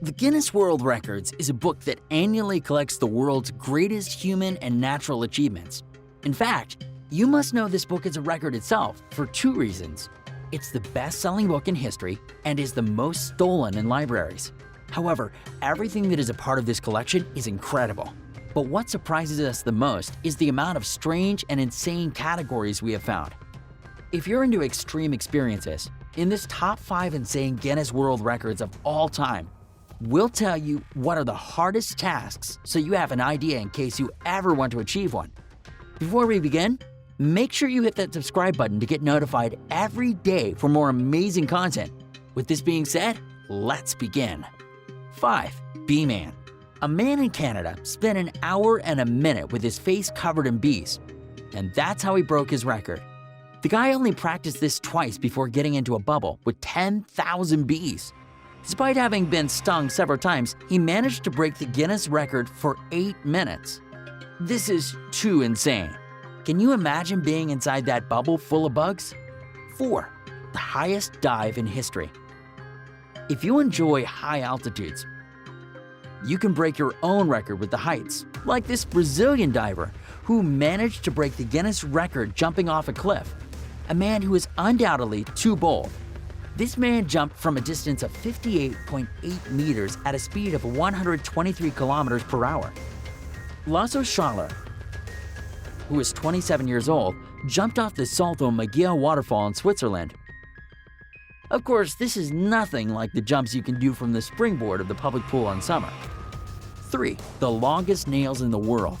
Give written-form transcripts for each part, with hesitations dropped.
The Guinness World Records is a book that annually collects the world's greatest human and natural achievements. In fact, you must know this book is a record itself for two reasons. It's the best-selling book in history and is the most stolen in libraries. However, everything that is a part of this collection is incredible. But what surprises us the most is the amount of strange and insane categories we have found. If you're into extreme experiences, in this top 5 insane Guinness World Records of all time, we'll tell you what are the hardest tasks so you have an idea in case you ever want to achieve one. Before we begin, make sure you hit that subscribe button to get notified every day for more amazing content. With this being said, let's begin. 5. Bee-Man. A man in Canada spent an hour and a minute with his face covered in bees, and that's how he broke his record. The guy only practiced this twice before getting into a bubble with 10,000 bees. Despite having been stung several times, he managed to break the Guinness record for 8 minutes. This is too insane. Can you imagine being inside that bubble full of bugs? 4. The highest dive in history. If you enjoy high altitudes, you can break your own record with the heights, like this Brazilian diver who managed to break the Guinness record jumping off a cliff. A man who is undoubtedly too bold. This man jumped from a distance of 58.8 meters at a speed of 123 kilometers per hour. Lasso Schaller, who is 27 years old, jumped off the Salto Maggia waterfall in Switzerland. Of course, this is nothing like the jumps you can do from the springboard of the public pool in summer. 3. The longest nails in the world.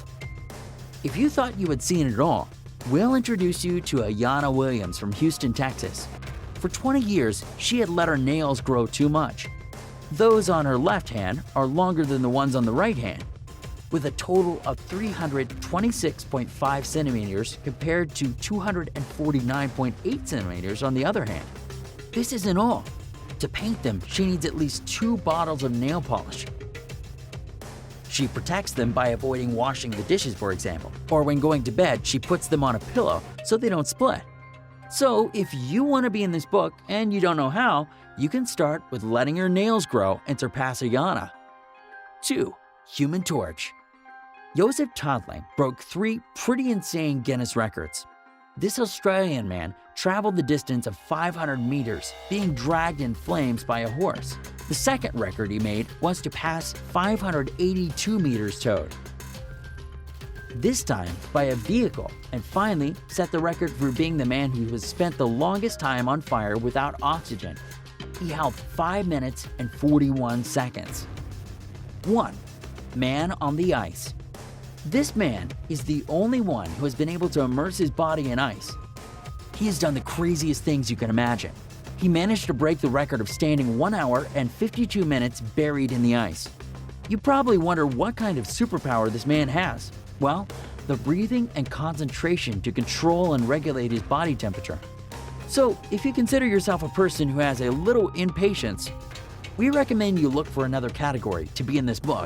If you thought you had seen it all, we'll introduce you to Ayanna Williams from Houston, Texas. For 20 years, she had let her nails grow too much. Those on her left hand are longer than the ones on the right hand, with a total of 326.5 centimeters compared to 249.8 centimeters on the other hand. This isn't all. To paint them, she needs at least 2 bottles of nail polish. She protects them by avoiding washing the dishes, for example, or when going to bed, she puts them on a pillow so they don't split. So if you want to be in this book and you don't know how, you can start with letting your nails grow and surpass Ayanna. 2. Human Torch. Joseph Todling broke 3 pretty insane Guinness records. This Australian man traveled the distance of 500 meters, being dragged in flames by a horse. The second record he made was to pass 582 meters towed, this time by a vehicle, and finally set the record for being the man who has spent the longest time on fire without oxygen. He held 5 minutes and 41 seconds. 1. Man on the ice. This man is the only one who has been able to immerse his body in ice. He has done the craziest things you can imagine. He managed to break the record of standing 1 hour and 52 minutes buried in the ice. You probably wonder what kind of superpower this man has. Well, the breathing and concentration to control and regulate his body temperature. So, if you consider yourself a person who has a little impatience, we recommend you look for another category to be in this book